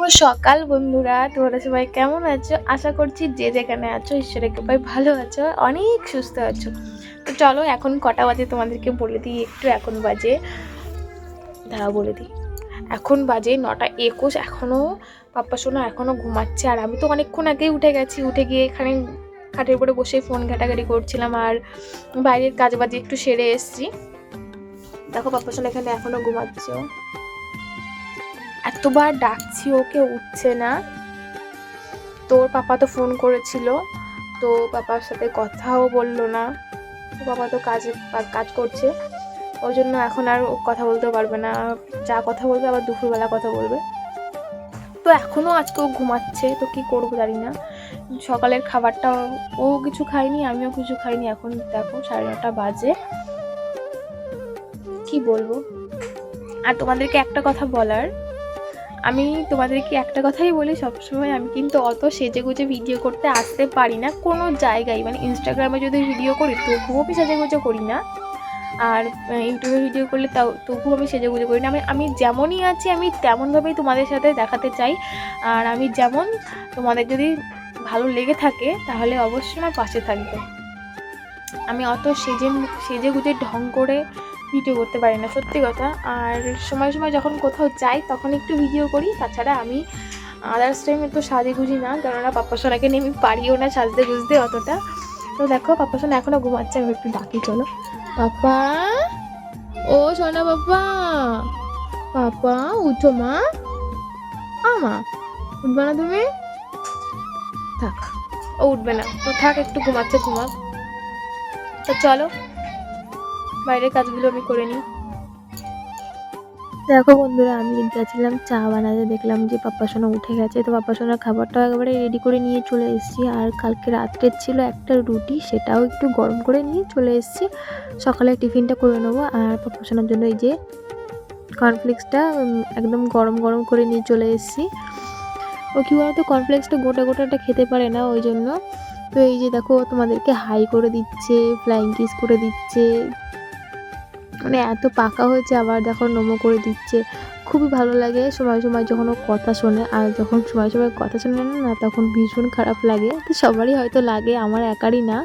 সকাল বন্ধুরা, তোমরা সবাই কেমন আছো? আশা করছি যে যেখানে আছো ঈশ্বরের কৃপায় ভালো আছো, অনেক সুস্থ আছো। তো চলো এখন কটা বাজে তোমাদেরকে বলে দিই একটু। এখন বাজে, দাঁড়াও বলে দিই, এখন বাজে 9:21। এখনও পাপ্পা সোনা এখনও ঘুমাচ্ছে, আর আমি তো অনেকক্ষণ আগেই উঠে গেছি। উঠে গিয়ে এখানে খাটের উপরে বসে ফোন ঘাটাঘাটি করছিলাম, আর বাইরের কাজ বাজে একটু সেরে এসছি। দেখো পাপ্পা সোনা এখানে এখনও ঘুমাচ্ছে। এতবার ডাকছি ওকে, উঠছে না। তোর পাপা তো ফোন করেছিল, তো পাপার সাথে কথাও বললো না। তো পাপা তো কাজ করছে, ওই জন্য এখন আর কথা বলতে পারবে না। যা কথা বলবে আবার দুপুরবেলা কথা বলবে। তো এখনও আজকেও ঘুমাচ্ছে, তো কি করবো জানি না। সকালের খাবারটা ও কিছু খায়নি, আমিও কিছু খাইনি। এখন দেখো 9:30 বাজে, কি বলবো। আর তোমাদেরকে একটা কথা বলার, আমি তোমাদেরকে একটা কথাই বলি সবসময়, আমি কিন্তু অত সেজেগুজে ভিডিও করতে আসতে পারি না কোনো জায়গায়। মানে ইনস্টাগ্রামে যদি ভিডিও করি তবুও আমি সেজেগুজে করি না, আর ইউটিউবে ভিডিও করলে তবুও আমি সেজেগুজে করি না। আমি যেমনই আছি আমি তেমনভাবেই তোমাদের সাথে দেখাতে চাই। আর আমি যেমন, তোমাদের যদি ভালো লেগে থাকে তাহলে অবশ্যই আমার পাশে থাকবে। আমি অত সেজেগুজে ঢং করে ভিডিও করতে পারি না, সত্যি কথা। আর সময় সময় যখন কোথাও যাই তখন একটু ভিডিও করি, তাছাড়া আমি আদার্স টাইমে তো সাজেগুজি না, কেননা পাপ্পা সোনাকে নিয়ে আমি পারিও না সাজতে গুজতে অতটা। তো দেখো পাপ্পা সোনা এখনও ঘুমাচ্ছে, আমি একটু ডাকি, চলো পাপা, ও সোনা পাপা, পাপা উঠো মা, মা উঠবে না তুমি? থাক, ও উঠবে না, তো থাক, একটু ঘুমাচ্ছে, ঘুমাক। তো চলো বাইরের কাজগুলো আমি করে নিই। দেখো বন্ধুরা, আমি গেছিলাম চা বানাতে, দেখলাম যে পাপ্পা সোনা উঠে গেছে। তো পাপ্পা সোনার খাবারটা একেবারে রেডি করে নিয়ে চলে এসেছি। আর কালকে রাত্রের ছিল একটা রুটি, সেটাও একটু গরম করে নিয়ে চলে এসেছি। সকালে টিফিনটা করে নেবো। আর পাপ্পা সোনার জন্য এই যে কর্নফ্লেক্সটা একদম গরম গরম করে নিয়ে চলে এসেছি। ও কী বলতো, কর্নফ্লেক্সটা গোটা গোটাটা খেতে পারে না, ওই জন্য। তো এই যে দেখো তোমাদেরকে হাই করে দিচ্ছে, ফ্লাইং কিস করে দিচ্ছে, মানে এত পাকা হয়েছে, আবার দেখো নমো করে দিচ্ছে। খুবই ভালো লাগে সময় সময় যখন ও কথা শোনে। আর যখন সময় সময় কথা শোনে না, তখন ভীষণ খারাপ লাগে। তো সবারই হয়তো লাগে, আমার একারই না।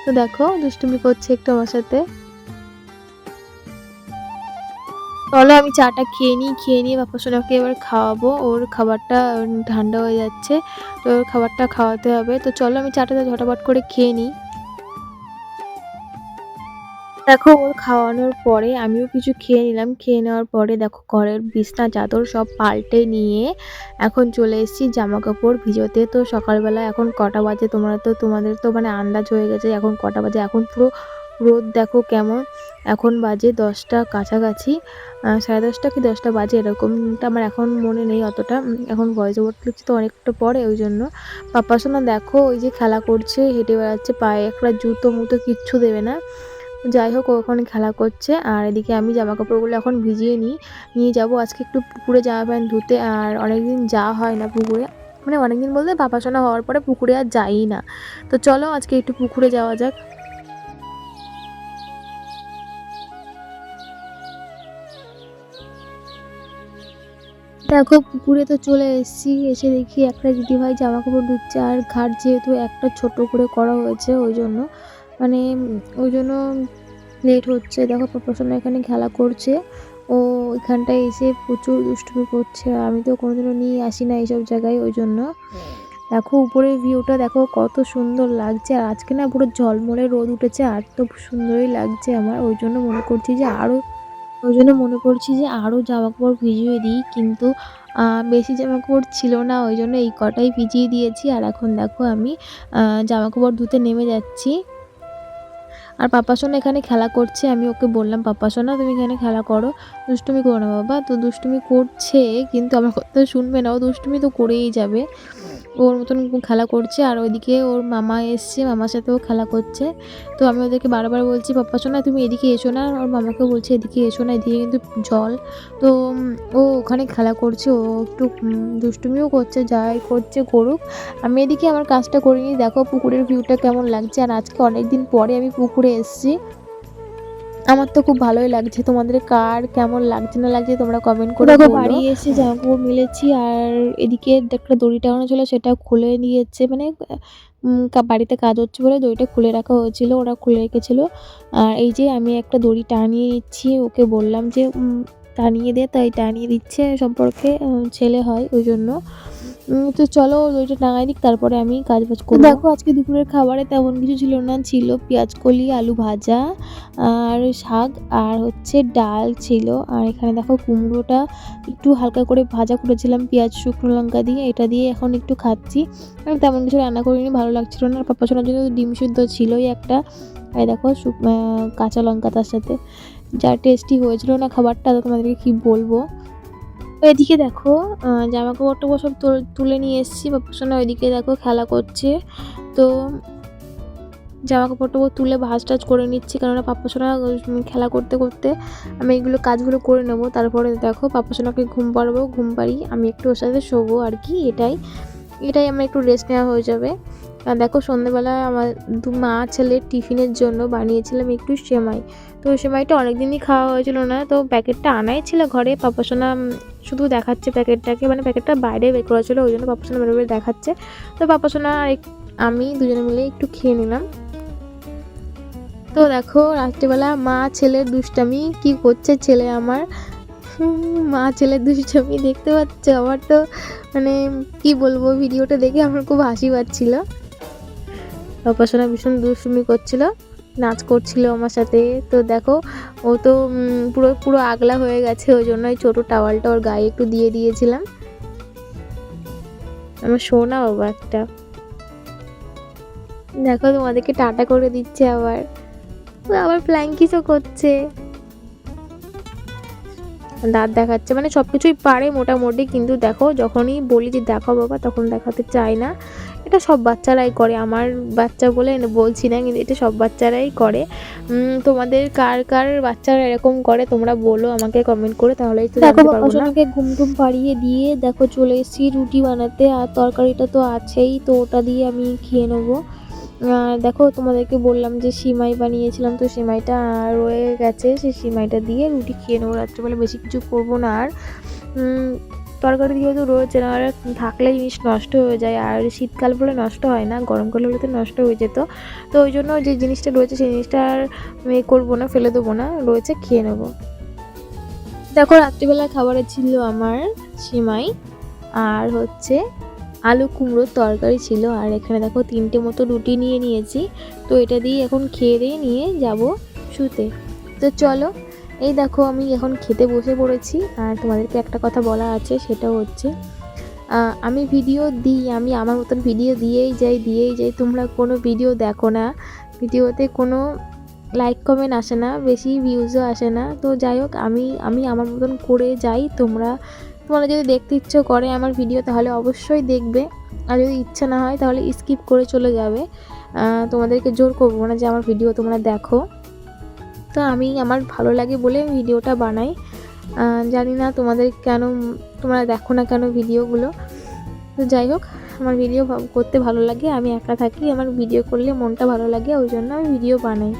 তো দেখো দুষ্টুমি করছে একটু আমার সাথে। চলো আমি চাটা খেয়ে নিয়ে বাপ্পা সোনাকে এবার খাওয়াবো। ওর খাবারটা ঠান্ডা হয়ে যাচ্ছে, তো ওর খাবারটা খাওয়াতে হবে। তো চলো আমি চাটা ঝটাপট করে খেয়ে নিই। দেখো ওর খাওয়ানোর পরে আমিও কিছু খেয়ে নিলাম। খেয়ে নেওয়ার পরে দেখো ঘরের বিছনা চাদর সব পাল্টে নিয়ে এখন চলে এসেছি জামা কাপড় ভিজোতে। তো সকালবেলা এখন কটা বাজে তোমাদের তো মানে আন্দাজ হয়ে গেছে এখন কটা বাজে। এখন পুরো রোদ দেখো কেমন। এখন বাজে 10টা কাছাকাছি, 10:30 কি 10টা বাজে এরকমটা, আমার এখন মনে নেই অতটা। এখন ভয়েস ওভার লিখছি তো অনেকটা পরে, ওই জন্য। পাপ্পা সোনা দেখো ওই যে খেলা করছে, হেঁটে বেড়াচ্ছে, পায়ে একটা জুতো মুতো কিচ্ছু দেবে না। যাই হোক, ও ওখানে খেলা করছে। আর এদিকে আমি জামা কাপড়গুলো এখন ভিজিয়ে নিয়ে যাব আজকে একটু পুকুরে জামা প্যান্ট ধুতে। আর অনেকদিন যাওয়া হয় না পুকুরে, মানে অনেকদিন বলতে পাপা সোনা হওয়ার পরে পুকুরে আর যাই না। তো চলো আজকে একটু পুকুরে যাওয়া যাক। দেখো পুকুরে তো চলে এসেছি, এসে দেখি একটা দিদিভাই জামা কাপড় ধুচ্ছে। আর ঘাট যেহেতু একটা ছোট করে করা হয়েছে, ওই জন্য মানে ওই জন্য লেট হচ্ছে। দেখো পাপা সোনা এখানে খেলা করছে, ও এখানটায় এসে প্রচুর দুষ্টুমি করছে। আমি তো কোনোদিনও নিয়ে আসি না এইসব জায়গায়, ওই জন্য। দেখো উপরের ভিউটা দেখো কত সুন্দর লাগছে। আর আজকে না পুরো ঝলমলে রোদ উঠেছে, আর তো সুন্দরই লাগছে আমার। ওই জন্য মনে করছি যে আরও জামা কাপড় ভিজিয়ে দিই, কিন্তু বেশি জামা কাপড় ছিল না, ওই জন্য এই কটাই ভিজিয়ে দিয়েছি। আর এখন দেখো আমি জামা কাপড় ধুতে নেমে যাচ্ছি। আর পাপা সোনা এখানে খেলা করছে। আমি ওকে বললাম, পাপা সোনা তুমি এখানে খেলা করো, দুষ্টুমি করো না বাবা। তো দুষ্টুমি করছে, কিন্তু আমার কথা শুনবে না, ও দুষ্টুমি তো করেই যাবে, ওর মতন খেলা করছে। আর ওইদিকে ওর মামা এসছে, মামার সাথেও খেলা করছে। তো আমি ওদেরকে বারবার বলছি, পাপা সোনা তুমি এদিকে এসো না। ওর মামাকেও বলছে এদিকে এসো না, এদিকে কিন্তু জল। তো ও ওখানে খেলা করছে, ও একটু দুষ্টুমিও করছে, যাই করছে করুক। আমি এদিকে আমার কাজটা করিনি। দেখো পুকুরের ভিউটা কেমন লাগছে। আর আজকে অনেক দিন পরে আমি পুকুরে এসেছি। আমার তো খুব ভালোই লাগছে, তোমাদের কার কেমন লাগছে না লাগছে তোমরা কমেন্ট করে বলো। বাড়ি এসে জামাকাপড় মিলেছি, আর এদিকে একটা দড়ি টাঙানো ছিল সেটা খুলে নিয়েছে, মানে বাড়িতে কাজ হচ্ছে বলে দড়িটা খুলে রাখা হয়েছিল, ওরা খুলে রেখেছিল। আর এই যে আমি একটা দড়ি টানিয়ে নিচ্ছি, ওকে বললাম যে টানিয়ে দে, তাই টানিয়ে দিচ্ছে, সম্পর্কে ছেলে হয় ওই জন্য। তো চলো দইটা টাঙাই দিক, তারপরে আমি কাজ বাজ করবো। দেখো আজকে দুপুরের খাবারে তেমন কিছু ছিল না, ছিল পেঁয়াজ কলি, আলু ভাজা, আর শাক, আর হচ্ছে ডাল ছিল। আর এখানে দেখো কুমড়োটা একটু হালকা করে ভাজা করেছিলাম পেঁয়াজ শুকনো লঙ্কা দিয়ে, এটা দিয়ে এখন একটু খাচ্ছি। আর তেমন কিছু রান্না করিনি, ভালো লাগছিল না। আর পাপা শোনার জন্য ডিম সিদ্ধ ছিলই একটা, আর দেখো কাঁচা লঙ্কা তার সাথে, যা টেস্টি হয়েছিল না খাবারটা, তোমাদেরকে কি বলবো। এদিকে দেখো জামা কাপড় সব তুলে নিয়ে এসেছি, বাপুসোনা ওইদিকে দেখো খেলা করছে। তো জামা কাপড় তুলে ভাঁজ টাজ করে নিচ্ছি, কেননা পাপাসোনা খেলা করতে করতে আমি এইগুলো কাজগুলো করে নেব। তারপরে দেখো পাপাসোনাকে ঘুম পাড়াবো, ঘুম পাড়িয়ে আমি একটু ওর সাথে শোবো আর কি, এটাই আমার একটু রেস্ট নেওয়া হয়ে যাবে। আর দেখো সন্ধ্যেবেলায় আমার মা ছেলের টিফিনের জন্য বানিয়েছিলাম একটু সেমাই। তো সেমাইটা অনেকদিনই খাওয়া হয়েছিল না, তো প্যাকেটটা আনাই ছিল ঘরে। পাপাসোনা শুধু দেখাচ্ছে প্যাকেটটাকে, মানে প্যাকেটটা বাইরে বের করা ছিল, ওই জন্য পাপাসোনা বের করে দেখাচ্ছে। তো পাপাসোনা আর আমি দুজনে মিলে একটু খেয়ে নিলাম। তো দেখো রাত্রিবেলা মা ছেলের দুষ্টামি কি করছে ছেলে আমার, মা ছেলের দুষ্টামি দেখতে পাচ্ছ। আমার তো মানে কি বলবো, ভিডিওটা দেখে আমার খুব হাসি পাচ্ছিল। পাপাসোনা ভীষণ দুষ্টুমি করছিল, নাচ করছিল আমার সাথে। তো দেখো ও তো পুরো পুরো আগলা হয়ে গেছে, ওই জন্য ওই ছোটো টাওয়ালটা ওর গায়ে একটু দিয়ে দিয়েছিলাম। আমার সোনা বাবা একটা। দেখো তোমাদেরকে টাটা করে দিচ্ছে, আবার ফ্লাইং কিসও করছে, দাঁত দেখাচ্ছে, মানে সব কিছুই পারে মোটামুটি। কিন্তু দেখো যখনই বলি যে দেখো বাবা, তখন দেখাতে চায় না। এটা সব বাচ্চারাই করে, আমার বাচ্চা বলে বলছি না, কিন্তু এটা সব বাচ্চারাই করে। তোমাদের কার কার বাচ্চারা এরকম করে তোমরা বলো আমাকে কমেন্ট করে, তাহলেই তো জানতে পারবো না। ঘুম টুম পাড়িয়ে দিয়ে দেখো চলে এসেছি রুটি বানাতে, আর তরকারিটা তো আছেই, তো ওটা দিয়ে আমি খেয়ে নেবো। দেখো তোমাদেরকে বললাম যে সিমাই বানিয়েছিলাম, তো সিমাইটা রয়ে গেছে, সেই সিমাইটা দিয়ে রুটি খেয়ে নেবো রাত্রেবেলা, বেশি কিছু করবো না। আর তরকারি যেহেতু রয়েছে না, আর থাকলে জিনিস নষ্ট হয়ে যায়, আর শীতকাল বলে নষ্ট হয় না, গরমকাল হলে তো নষ্ট হয়ে যেত। তো ওই জন্য যে জিনিসটা রয়েছে সেই জিনিসটা আর করবো না, ফেলে দেবো না, রয়েছে খেয়ে নেবো। দেখো রাত্রিবেলা খাবারে ছিল আমার সিমাই, আর হচ্ছে আলু কুমড়োর তরকারি ছিল। আর এখানে দেখো 3টে মতো রুটি নিয়ে নিয়েছি, তো এটা দিয়ে এখন খেয়ে দিয়ে নিয়ে যাব শুতে। তো চলো, এই দেখো আমি এখন খেতে বসে পড়েছি। আর তোমাদেরকে একটা কথা বলা আছে, সেটা হচ্ছে আমি ভিডিও দিই, আমি আমার মতন ভিডিও দিয়েই যাই, তোমরা কোনো ভিডিও দেখো না, ভিডিওতে কোনো লাইক কমেন্ট আসে না, বেশি ভিউজও আসে না। তো যাই হোক, আমি আমার মতন করে যাই, তোমরা যদি দেখতে ইচ্ছে করে আমার ভিডিও তাহলে অবশ্যই দেখবে, আর যদি ইচ্ছা না হয় তাহলে স্কিপ করে চলে যাবে। তোমাদেরকে জোর করবো না যে আমার ভিডিও তোমরা দেখো। তো আমি আমার ভালো লাগে বলে ভিডিওটা বানাই, জানি না তোমাদের তোমরা দেখো না কেন ভিডিওগুলো। তো যাই হোক, আমার ভিডিও করতে ভালো লাগে, আমি একা থাকি, আমার ভিডিও করলে মনটা ভালো লাগে, ওই জন্য আমি ভিডিও বানাই।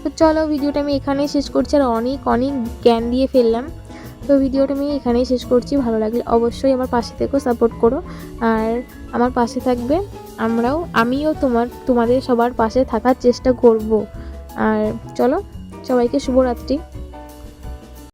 তো চলো ভিডিওটা আমি এখানেই শেষ করছি, আর অনেক জ্ঞান দিয়ে ফেললাম। তো ভিডিওটা আমি এখানেই শেষ করছি, ভালো লাগলে অবশ্যই আমার পাশে থেকেও সাপোর্ট করো, আর আমার পাশে থাকবে। আমিও তোমাদের সবার পাশে থাকার চেষ্টা করব। আর চলো, সবাইকে শুভরাত্রি।